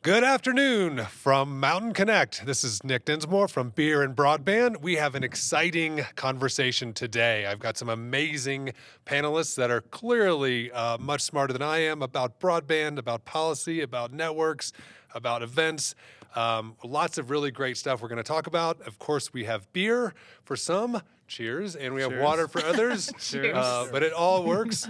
Good afternoon from Mountain Connect. This is Nick Dinsmoor from Beer and Broadband. We have an exciting conversation today. I've got some amazing panelists that are clearly much smarter than I am about broadband, about policy, about networks, about events. Lots of really great stuff we're going to talk about. Of course, we have beer for some. Cheers. And we have water for others. Cheers. But it all works.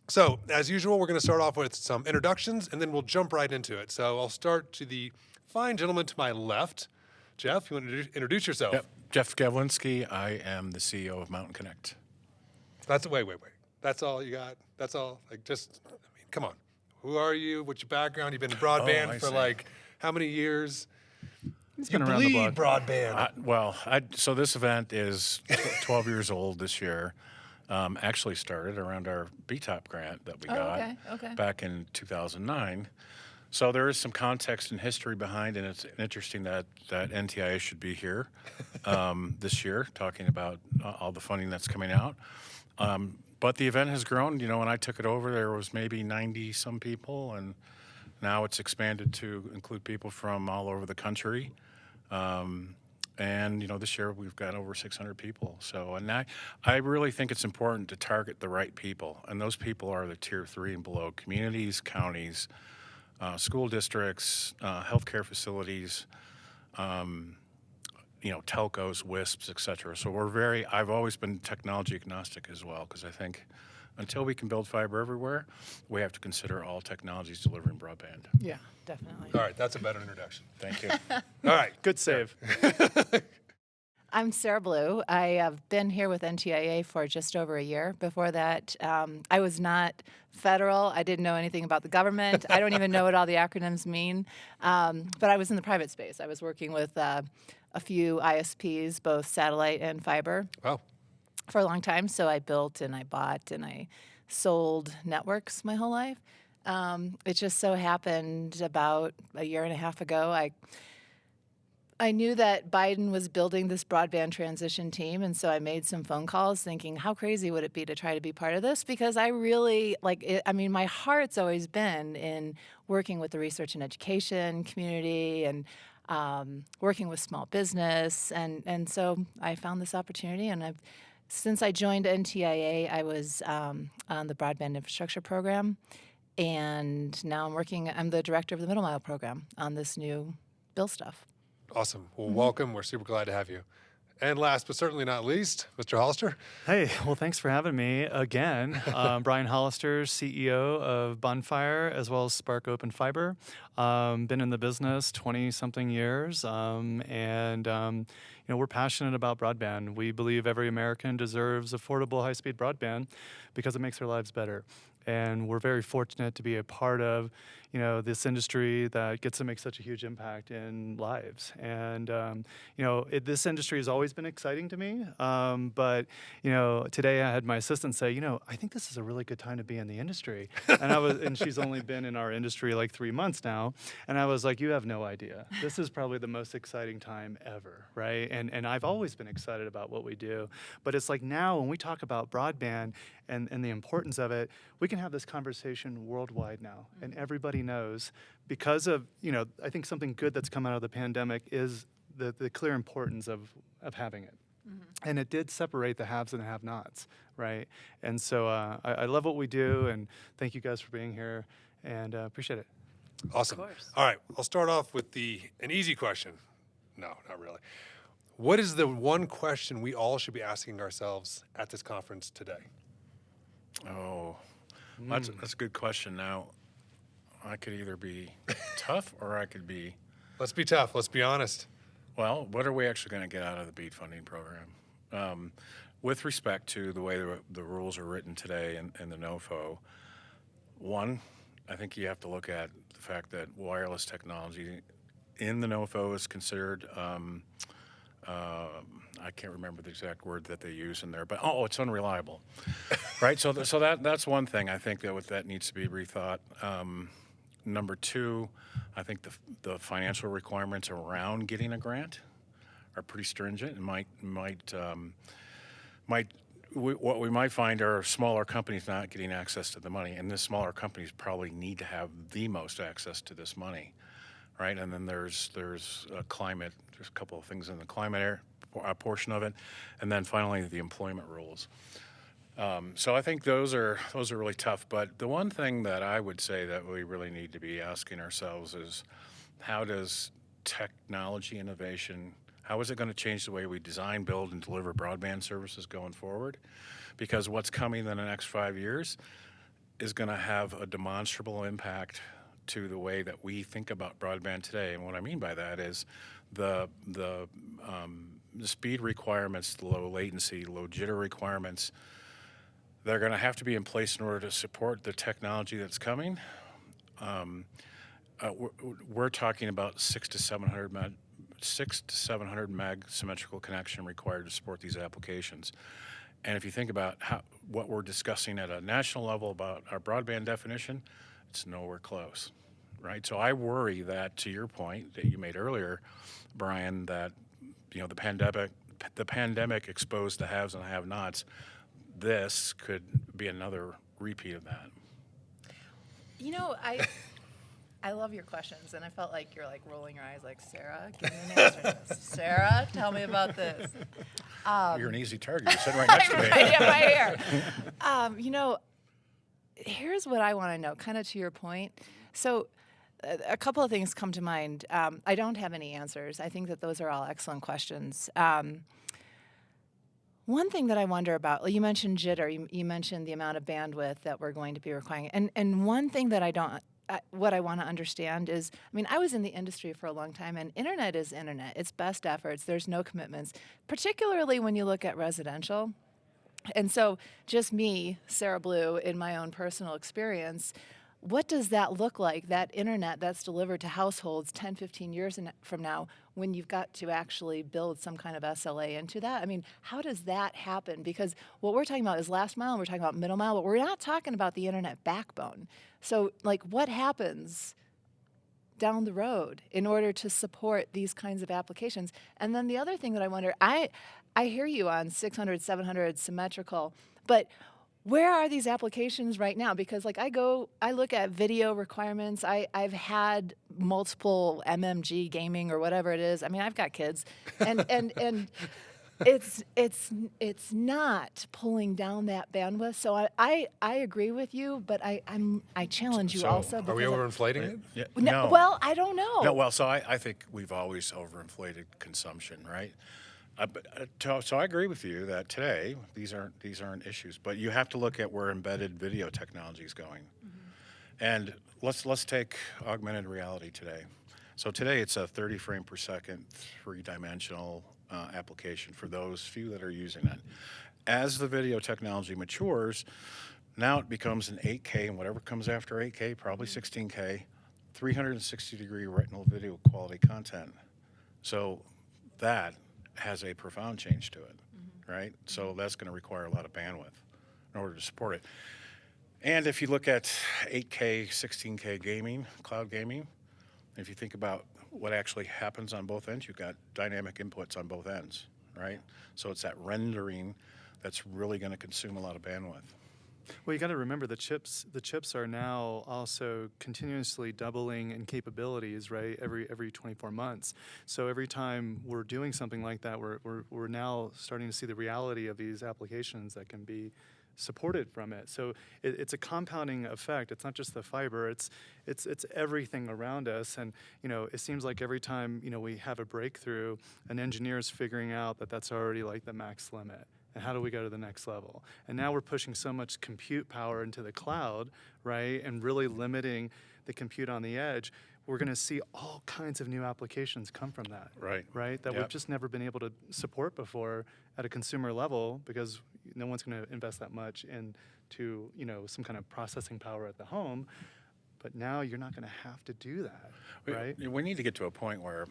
So, as usual, we're going to start off with some introductions, and then we'll jump right into it. So I'll start to the fine gentleman to my left. Jeff, you want to introduce yourself? Yep. Jeff Gavlinski. I am the CEO of Mountain Connect. Wait. That's all you got? That's all? Come on. Who are you? What's your background? You've been in broadband for how many years? It's been around the block. Broadband. So this event is 12 years old this year. Actually started around our BTOP grant that we got back in 2009. So there is some context and history behind, and it's interesting that NTIA should be here this year talking about all the funding that's coming out. But the event has grown. You know, when I took it over, there was maybe 90-some people, and now it's expanded to include people from all over the country. And, you know, this year we've got over 600 people. So, and I really think it's important to target the right people. And those people are the tier 3 and below communities, counties, school districts, healthcare facilities, telcos, WISPs, et cetera. So I've always been technology agnostic as well, because I think until we can build fiber everywhere, we have to consider all technologies delivering broadband. Yeah, definitely. All right, that's a better introduction. Thank you. All right. Good save. I'm Sarah Bleau. I have been here with NTIA for just over a year. Before that, I was not federal. I didn't know anything about the government. I don't even know what all the acronyms mean. But I was in the private space. I was working with a few ISPs, both satellite and fiber. Wow. For a long time. So I built and I bought and I sold networks my whole life. It just so happened about a year and a half ago, I knew that Biden was building this broadband transition team, and so I made some phone calls thinking, how crazy would it be to try to be part of this? Because I really, my heart's always been in working with the research and education community and working with small business. And so I found this opportunity, and since I joined NTIA, I was on the Broadband Infrastructure Program, and now I'm the director of the Middle Mile Program on this new bill stuff. Awesome. Well, welcome. We're super glad to have you. And last but certainly not least, Mr. Hollister. Hey, well, thanks for having me again. Brian Hollister, CEO of Bonfire, as well as Spark Open Fiber. Been in the business 20-something years, we're passionate about broadband. We believe every American deserves affordable, high-speed broadband because it makes their lives better. And we're very fortunate to be a part of, this industry that gets to make such a huge impact in lives. And, this industry has always been exciting to me. But today I had my assistant say, I think this is a really good time to be in the industry. And she's only been in our industry like 3 months now. And I was like, you have no idea. This is probably the most exciting time ever, right? And I've always been excited about what we do. But it's like now when we talk about broadband and the importance of it, we can have this conversation worldwide now. And everybody knows because of, I think something good that's come out of the pandemic is the clear importance of having it. Mm-hmm. And it did separate the haves and the have-nots, right? And so I love what we do, and thank you guys for being here, and appreciate it. Awesome. All right, I'll start off with an easy question. No, not really. What is the one question we all should be asking ourselves at this conference today? Oh, that's a good question. Now, I could either be tough or I could be... Let's be tough. Let's be honest. Well, what are we actually going to get out of the BEAD funding program? With respect to the way the rules are written today in the NOFO, one, I think you have to look at the fact that wireless technology in the NOFO is considered... I can't remember the exact word that they use in there, but it's unreliable, right? So that's one thing I think that needs to be rethought. Number two, I think the financial requirements around getting a grant are pretty stringent and might what we might find are smaller companies not getting access to the money, and the smaller companies probably need to have the most access to this money, right? And then there's climate. There's a couple of things in the climate portion of it, and then finally the employment rules. So I think those are really tough. But the one thing that I would say that we really need to be asking ourselves is, how does technology innovation, how is it going to change the way we design, build, and deliver broadband services going forward? Because what's coming in the next 5 years is going to have a demonstrable impact to the way that we think about broadband today. And what I mean by that is the speed requirements, the low latency, low jitter requirements, they're going to have to be in place in order to support the technology that's coming. We're talking about 600 to 700 meg symmetrical connection required to support these applications. And if you think about what we're discussing at a national level about our broadband definition, it's nowhere close, right? So I worry that, to your point that you made earlier, Brian, that the pandemic exposed the haves and the have-nots. This could be another repeat of that. I love your questions, and I felt like you're like rolling your eyes like, Sarah, give me an answer to this. Sarah, tell me about this. You're an easy target. You're sitting right next to me. Right here. Here's what I want to know, kind of to your point. So a couple of things come to mind. I don't have any answers. I think that those are all excellent questions. One thing that I wonder about, you mentioned jitter, you mentioned the amount of bandwidth that we're going to be requiring. And one thing that what I want to understand is, I was in the industry for a long time, and internet is internet. It's best efforts. There's no commitments, particularly when you look at residential. And so just me, Sarah Bleau, in my own personal experience, what does that look like, that internet that's delivered to households 10, 15 years from now, when you've got to actually build some kind of SLA into that? How does that happen? Because what we're talking about is last mile, and we're talking about middle mile, but we're not talking about the internet backbone. So, what happens down the road in order to support these kinds of applications? And then the other thing that I wonder, I hear you on 600, 700 symmetrical, but where are these applications right now? Because I look at video requirements. I've had multiple MMG gaming or whatever it is. I've got kids, and it's not pulling down that bandwidth. So I agree with you, but I challenge you also. Are we overinflating it? Yeah, no. Well, I don't know. No, well, so I think we've always overinflated consumption, right? So I agree with you that today these aren't issues, but you have to look at where embedded video technology is going. Mm-hmm. And let's take augmented reality today. So today it's a 30 frame per second, three-dimensional application for those few that are using it. As the video technology matures, now it becomes an 8K, and whatever comes after 8K, probably 16K, 360-degree retinal video quality content. So that has a profound change to it, right? So that's going to require a lot of bandwidth in order to support it. And if you look at 8K, 16K gaming, cloud gaming, if you think about what actually happens on both ends, you've got dynamic inputs on both ends, right? So it's that rendering that's really going to consume a lot of bandwidth. Well, you got to remember the chips are now also continuously doubling in capabilities, right? Every 24 months. So every time we're doing something like that, we're now starting to see the reality of these applications that can be supported from it. So it's a compounding effect. It's not just the fiber. It's everything around us. And it seems like every time we have a breakthrough, an engineer is figuring out that that's already like the max limit. And how do we go to the next level? And now we're pushing so much compute power into the cloud, right? And really limiting the compute on the edge. We're going to see all kinds of new applications come from that. Right? That we've just never been able to support before at a consumer level, because no one's going to invest that much into some kind of processing power at the home. But now you're not going to have to do that, right? We need to get to a point where,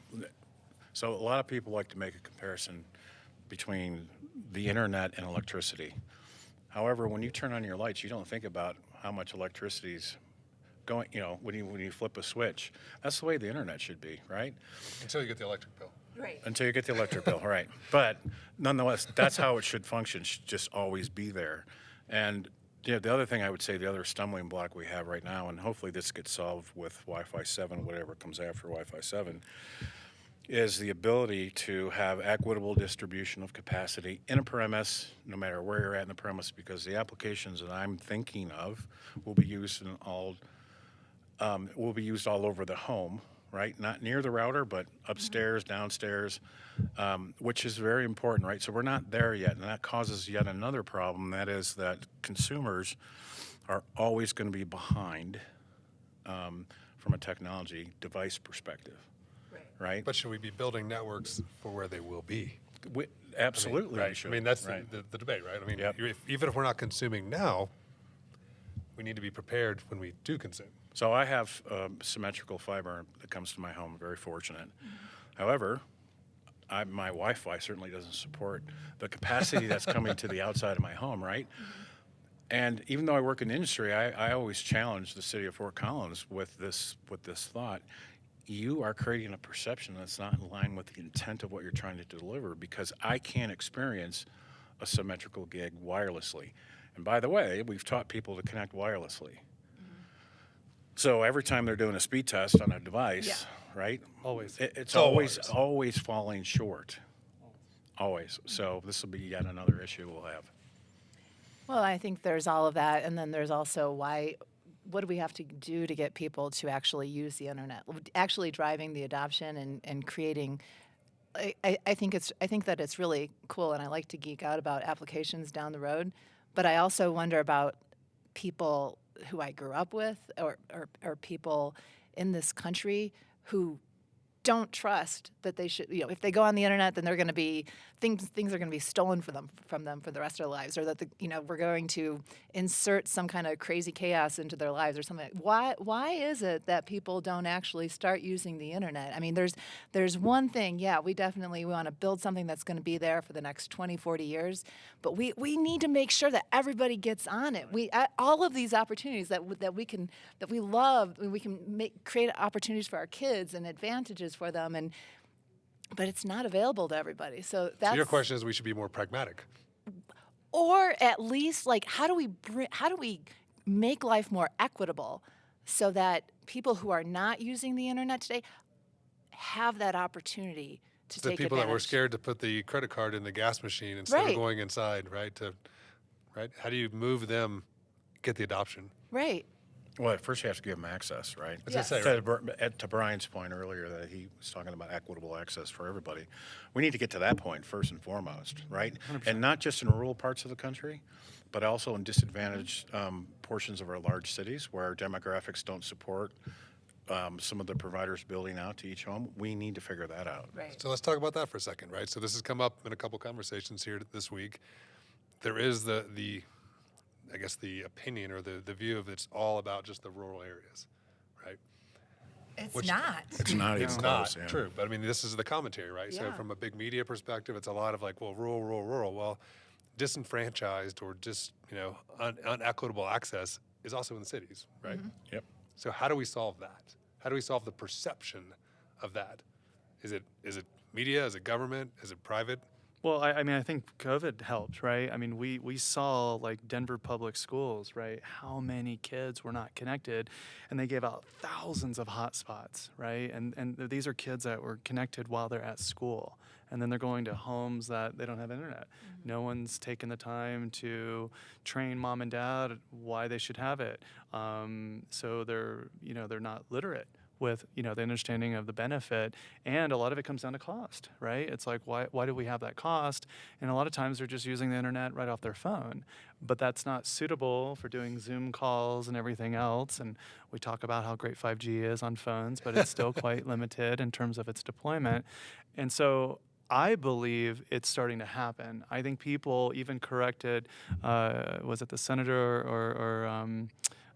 so a lot of people like to make a comparison between the internet and electricity. However, when you turn on your lights, you don't think about how much electricity is going, when you flip a switch. That's the way the internet should be, right? Until you get the electric bill. Right. Until you get the electric bill, right. But nonetheless, that's how it should function, should just always be there. And the other thing I would say, the other stumbling block we have right now, and hopefully this gets solved with Wi-Fi 7, whatever comes after Wi-Fi 7, is the ability to have equitable distribution of capacity in a premise, no matter where you're at in the premise, because the applications that I'm thinking of will be used all over the home, right? Not near the router, but upstairs, downstairs, which is very important, right? So we're not there yet, and that causes yet another problem. That is that consumers are always going to be behind from a technology device perspective, right? But should we be building networks for where they will be? Absolutely, right. we should. I mean, that's right. the debate, right? I mean, Yep. even if we're not consuming now, we need to be prepared when we do consume. So I have symmetrical fiber that comes to my home. I'm very fortunate. However, my Wi-Fi certainly doesn't support the capacity that's coming to the outside of my home, right? And even though I work in the industry, I always challenge the city of Fort Collins with this thought. You are creating a perception that's not in line with the intent of what you're trying to deliver, because I can't experience a symmetrical gig wirelessly. And by the way, we've taught people to connect wirelessly. So every time they're doing a speed test on a device, right? Always. It's always falling short. Always. So this will be yet another issue we'll have. Well, I think there's all of that, and then there's also what do we have to do to get people to actually use the internet? Actually driving the adoption and creating. I think that it's really cool, and I like to geek out about applications down the road, but I also wonder about people who I grew up with, or people in this country who don't trust that they should, if they go on the internet, then they're going to be things are going to be stolen from them for the rest of their lives, or that we're going to insert some kind of crazy chaos into their lives or something. Why is it that people don't actually start using the internet? I mean, there's one thing, we definitely want to build something that's going to be there for the next 20, 40 years, but we need to make sure that everybody gets on it. All of these opportunities that we love, we can create opportunities for our kids and advantages for them, but it's not available to everybody. So your question is, we should be more pragmatic, or at least how do we make life more equitable so that people who are not using the internet today have that opportunity to take advantage. The people that were scared to put the credit card in the gas machine instead of going inside, right? How do you move them, get the adoption? Right. Well, at first you have to give them access, right? Yes. To Brian's point earlier that he was talking about equitable access for everybody, we need to get to that point first and foremost, right? 100%. And not just in rural parts of the country, but also in disadvantaged portions of our large cities where our demographics don't support some of the providers building out to each home. We need to figure that out. Right. So let's talk about that for a second, right? So this has come up in a couple conversations here this week. There is the I guess the opinion or the view of it's all about just the rural areas, right? It's not. It's not even close. Not true, but I mean, this is the commentary, right? Yeah. So from a big media perspective, it's a lot of rural. Well, disenfranchised or unequitable access is also in the cities, right? Mm-hmm. Yep. So how do we solve that? How do we solve the perception of that? Is it media? Is it government? Is it private? Well, I mean, I think COVID helped, right? I mean, we saw Denver public schools, right? How many kids were not connected, and they gave out thousands of hotspots, right? And these are kids that were connected while they're at school, and then they're going to homes that they don't have internet. Mm-hmm. No one's taken the time to train mom and dad why they should have it. So they're not literate with the understanding of the benefit, and a lot of it comes down to cost, right? It's why do we have that cost? And a lot of times they're just using the internet right off their phone, but that's not suitable for doing Zoom calls and everything else. And we talk about how great 5G is on phones, but it's still quite limited in terms of its deployment. And so I believe it's starting to happen. I think people even corrected, was it the senator or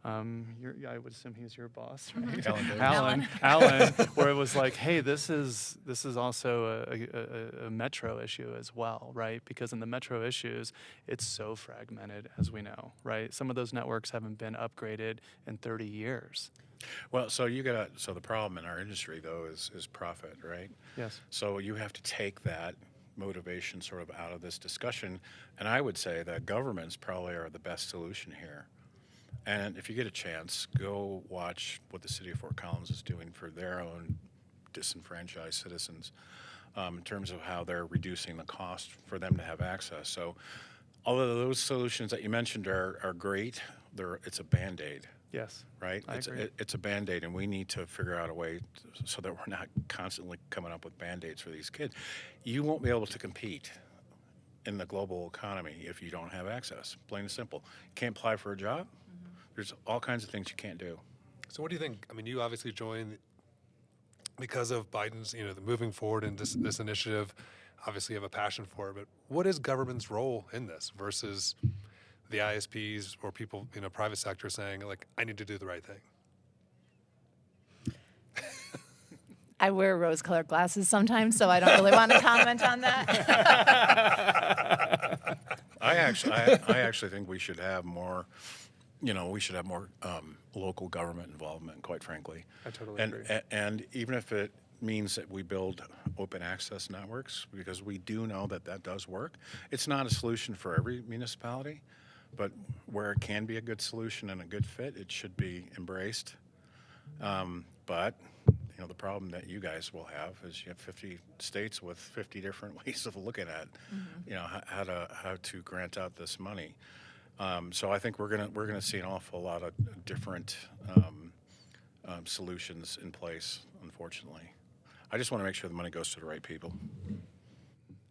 I would assume he's your boss, right? Alan. Alan, where it was like, hey, this is also a metro issue as well, right? Because in the metro issues, it's so fragmented, as we know, right? Some of those networks haven't been upgraded in 30 years. Well, so the problem in our industry though is profit, right? Yes. So you have to take that motivation sort of out of this discussion, and I would say that governments probably are the best solution here. And if you get a chance, go watch what the city of Fort Collins is doing for their own disenfranchised citizens in terms of how they're reducing the cost for them to have access. So although those solutions that you mentioned are great, it's a Band-Aid. Yes. Right? Agree. It's a Band-Aid, and we need to figure out a way so that we're not constantly coming up with Band-Aids for these kids. You won't be able to compete in the global economy if you don't have access, plain and simple. You can't apply for a job. There's all kinds of things you can't do. So what do you think? I mean, you obviously joined because of Biden's, the moving forward in this initiative. Obviously, you have a passion for it, but what is government's role in this versus the ISPs or people, private sector saying, like, I need to do the right thing? I wear rose-colored glasses sometimes, so I don't really want to comment on that. I actually think we should have more. Local government involvement, quite frankly. I totally agree. And even if it means that we build open access networks, because we do know that does work. It's not a solution for every municipality, but where it can be a good solution and a good fit, it should be embraced. But the problem that you guys will have is you have 50 states with 50 different ways of looking at, how to grant out this money. So I think we're gonna see an awful lot of different solutions in place, unfortunately. I just want to make sure the money goes to the right people.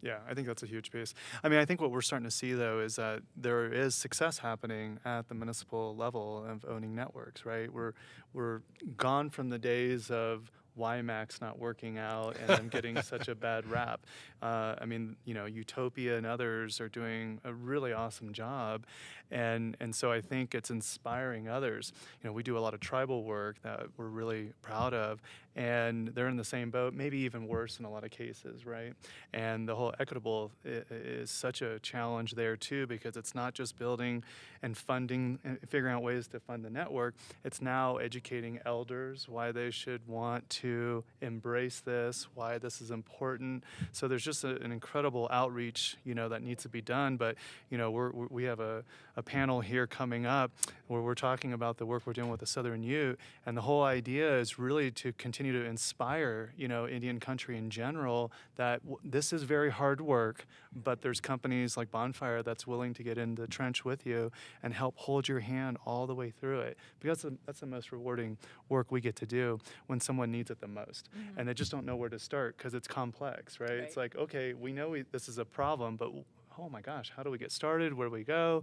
Yeah, I think that's a huge piece. I mean, I think what we're starting to see, though, is that there is success happening at the municipal level of owning networks, right? We're gone from the days of WiMAX not working out and them getting such a bad rap. I mean, Utopia and others are doing a really awesome job. And so I think it's inspiring others. We do a lot of tribal work that we're really proud of, and they're in the same boat, maybe even worse in a lot of cases, right? And the whole equitable is such a challenge there too, because it's not just building and funding and figuring out ways to fund the network. It's now educating elders why they should want to embrace this, why this is important. So there's just an incredible outreach, that needs to be done. But we have a panel here coming up where we're talking about the work we're doing with the Southern Ute, and the whole idea is really to continue to inspire, Indian country in general, that this is very hard work, but there's companies like Bonfire that's willing to get in the trench with you and help hold your hand all the way through it, because that's the most rewarding work we get to do when someone needs it the most. Mm-hmm. And they just don't know where to start because it's complex, right? It's like, okay, we know this is a problem, but oh my gosh, how do we get started? Where do we go?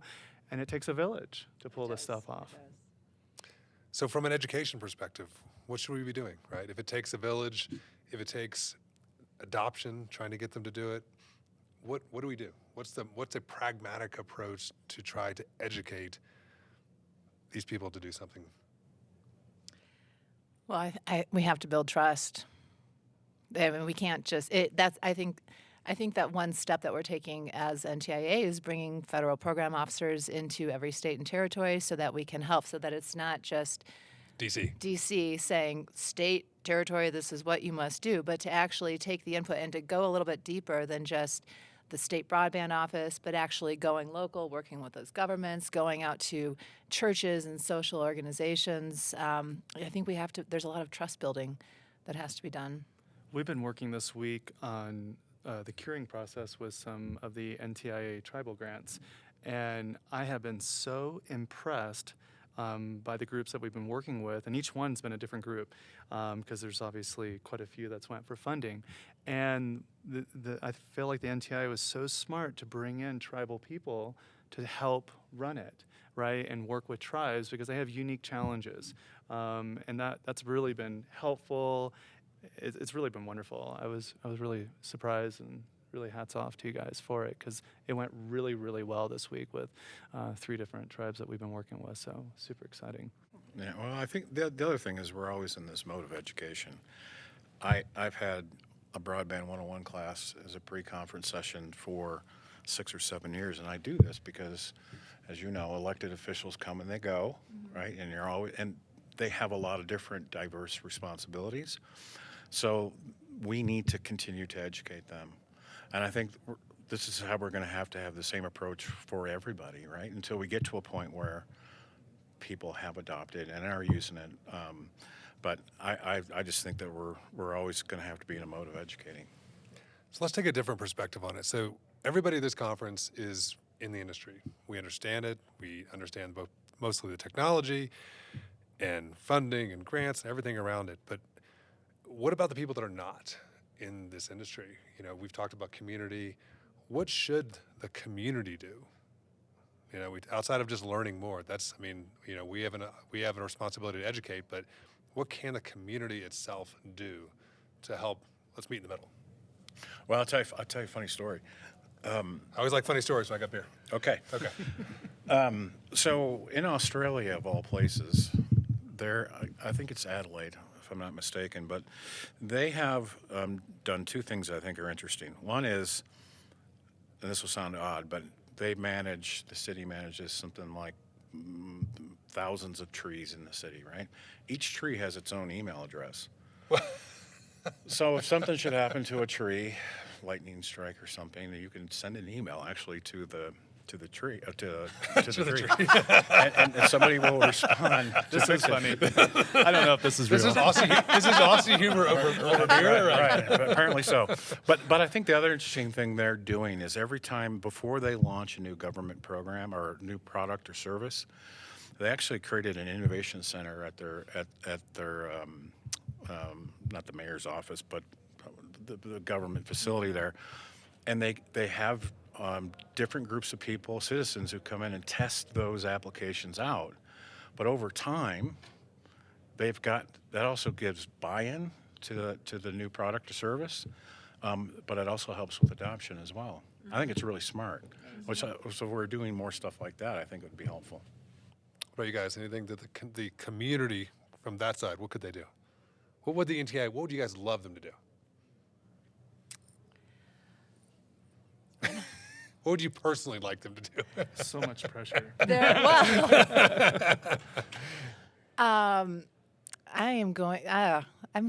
And it takes a village to pull this stuff off. So from an education perspective, what should we be doing, right? If it takes a village, if it takes adoption, trying to get them to do it, what do we do? What's a pragmatic approach to try to educate these people to do something? Well, we have to build trust. I mean, we can't just. I think that one step that we're taking as NTIA is bringing federal program officers into every state and territory so that we can help, so that it's not just DC saying, state, territory, this is what you must do, but to actually take the input and to go a little bit deeper than just the state broadband office, but actually going local, working with those governments, going out to churches and social organizations. I think there's a lot of trust building that has to be done. We've been working this week on the curing process with some of the NTIA tribal grants, and I have been so impressed by the groups that we've been working with, and each one's been a different group because there's obviously quite a few that's went for funding. And I feel like the NTIA was so smart to bring in tribal people to help run it, right, and work with tribes because they have unique challenges, and that's really been helpful. It's really been wonderful. I was really surprised and really hats off to you guys for it, because it went really, really well this week with 3 different tribes that we've been working with. So super exciting. Yeah, well, I think the other thing is we're always in this mode of education. I've had a Broadband 101 class as a pre-conference session for 6 or 7 years, and I do this because, as you know, elected officials come and they go, right? And they have a lot of different diverse responsibilities. So we need to continue to educate them. And I think this is how we're going to have the same approach for everybody, right? Until we get to a point where people have adopted and are using it. But I just think that we're always going to have to be in a mode of educating. So let's take a different perspective on it. So everybody at this conference is in the industry. We understand it. We understand mostly the technology and funding and grants and everything around it. But what about the people that are not in this industry? You know, we've talked about community. What should the community do? You know, outside of just learning more, we have a responsibility to educate, but what can the community itself do to help? Let's meet in the middle. Well, I'll tell you a funny story. I always like funny stories when I got beer. Okay. So in Australia, of all places, I think it's Adelaide, if I'm not mistaken, but they have done 2 things I think are interesting. One is, and this will sound odd, but the city manages something like thousands of trees in the city, right? Each tree has its own email address. So if something should happen to a tree, lightning strike or something, you can send an email actually to the tree, to the tree, and somebody will respond. This is funny. I don't know if this is real. This is Aussie humor over beer. Right. Apparently so. But I think the other interesting thing they're doing is every time before they launch a new government program or new product or service, they actually created an innovation center at their not the mayor's office, but the government facility there, and they have different groups of people, citizens, who come in and test those applications out. But over time, that also gives buy-in to the new product or service, but it also helps with adoption as well. I think it's really smart. So if we're doing more stuff like that, I think it would be helpful. What about you guys? Anything that the community from that side, what could they do? What would the NTIA, what would you guys love them to do? What would you personally like them to do? So much pressure. I'm going to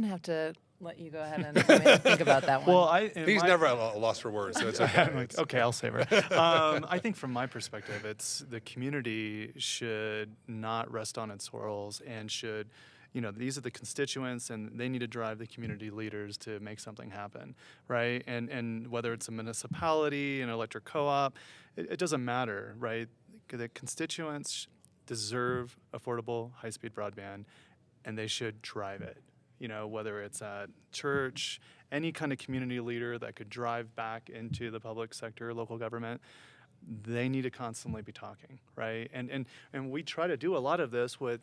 have to let you go ahead and think about that one. Well, he's never at a loss for words, so it's okay. Okay, I'll save her. I think from my perspective, it's the community should not rest on its laurels and should, these are the constituents, and they need to drive the community leaders to make something happen, right? And whether it's a municipality, an electric co-op, it doesn't matter, right? The constituents deserve affordable, high-speed broadband, and they should drive it. Whether it's at church, any kind of community leader that could drive back into the public sector, local government, they need to constantly be talking, right? And we try to do a lot of this with,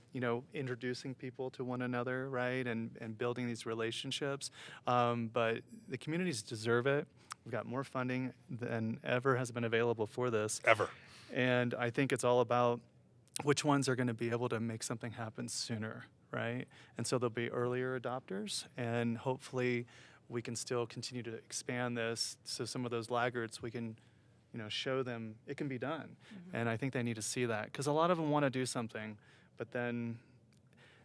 introducing people to one another, right? And building these relationships. But the communities deserve it. We've got more funding than ever has been available for this. Ever. And I think it's all about which ones are going to be able to make something happen sooner, right? And so there'll be earlier adopters, and hopefully we can still continue to expand this so some of those laggards, we can show them it can be done. Mm-hmm. And I think they need to see that, because a lot of them want to do something, but then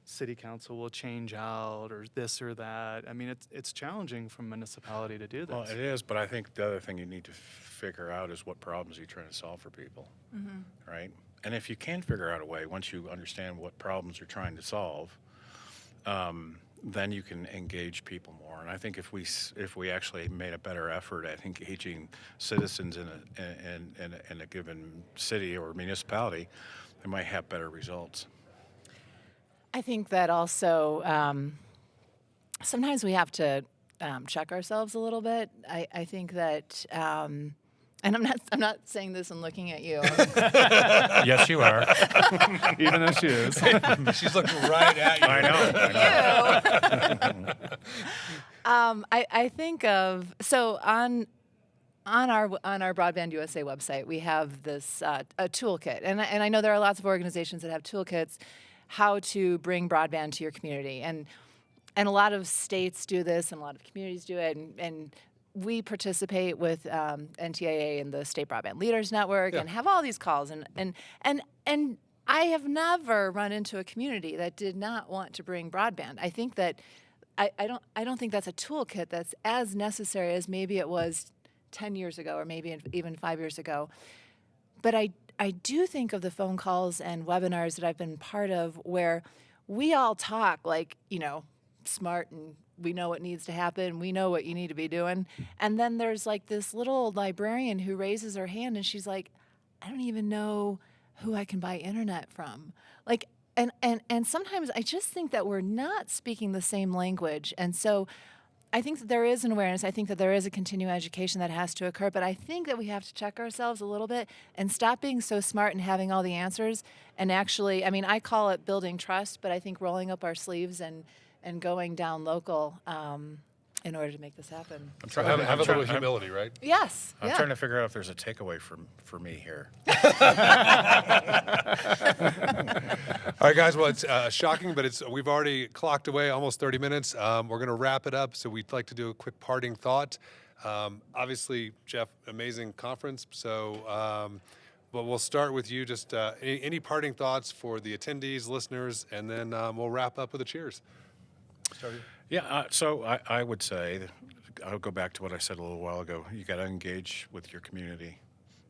city council will change out or this or that. I mean, it's challenging for a municipality to do this. Well, it is, but I think the other thing you need to figure out is what problems you're trying to solve for people, right? And if you can figure out a way, once you understand what problems you're trying to solve, then you can engage people more. And I think if we actually made a better effort at engaging citizens in a given city or municipality, they might have better results. I think that also sometimes we have to check ourselves a little bit. I think that. And I'm not saying this and looking at you. Yes, you are. Even though she is. She's looking right at you. I know. I think of, so on on our Broadband USA website, we have this a toolkit, and I know there are lots of organizations that have toolkits how to bring broadband to your community, and a lot of states do this, and a lot of communities do it, and we participate with NTIA and the State Broadband Leaders Network, and have all these calls, and I have never run into a community that did not want to bring broadband. I think that I don't think that's a toolkit that's as necessary as maybe it was 10 years ago or maybe even 5 years ago. But I do think of the phone calls and webinars that I've been part of where we all talk like, smart, and we know what needs to happen. We know what you need to be doing. And then there's like this little librarian who raises her hand and she's like, I don't even know who I can buy internet from. Like, and sometimes I just think that we're not speaking the same language. And so I think that there is an awareness. I think that there is a continuing education that has to occur. But I think that we have to check ourselves a little bit and stop being so smart and having all the answers. And actually, I call it building trust, but I think rolling up our sleeves and going down local in order to make this happen. Have a little humility, right? Yes. I'm trying to figure out if there's a takeaway for me here. All right, guys. Well, it's shocking, but we've already clocked away almost 30 minutes. We're going to wrap it up, so we'd like to do a quick parting thought. Obviously, Jeff, amazing conference. So, but we'll start with you. Just any parting thoughts for the attendees, listeners, and then we'll wrap up with a cheers. Yeah, so I would say, I'll go back to what I said a little while ago. You got to engage with your community,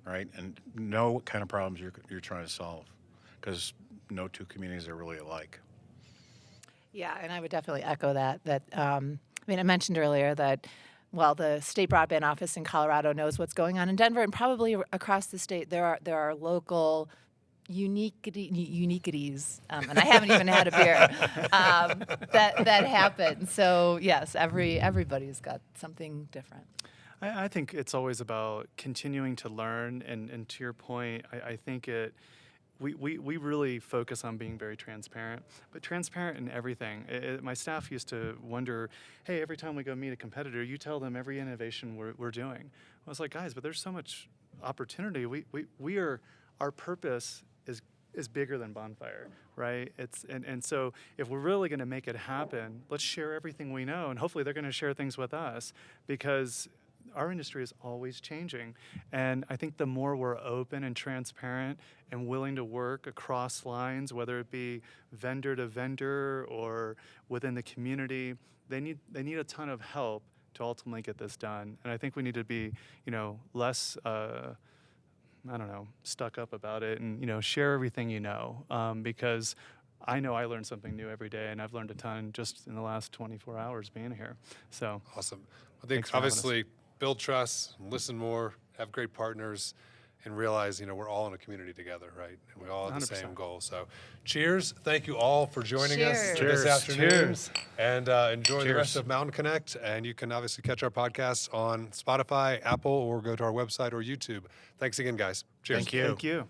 right? And know what kind of problems you're trying to solve, because no two communities are really alike. Yeah, and I would definitely echo that. I mentioned earlier that, well, the State Broadband Office in Colorado knows what's going on in Denver, and probably across the state there are local uniquities, and I haven't even had a beer, that happen. So yes, everybody's got something different. I think it's always about continuing to learn, and to your point, I think we really focus on being very transparent, but transparent in everything. My staff used to wonder, hey, every time we go meet a competitor, you tell them every innovation we're doing. I was like, guys, but there's so much opportunity. Our purpose is bigger than Bonfire, right? And so if we're really going to make it happen, let's share everything we know, and hopefully they're going to share things with us, because our industry is always changing. And I think the more we're open and transparent and willing to work across lines, whether it be vendor to vendor or within the community, they need a ton of help to ultimately get this done. And I think we need to be, less stuck up about it, and share everything because I know I learn something new every day, and I've learned a ton just in the last 24 hours being here. So awesome. I think obviously build trust, listen more, have great partners, and realize we're all in a community together, right? And we all have the 100%. same goal. So, cheers! Thank you all for joining us Cheers. this afternoon. Cheers. And enjoy the rest of Mountain Connect. And you can obviously catch our podcasts on Spotify, Apple, or go to our website or YouTube. Thanks again, guys. Cheers. Thank you. Thank you.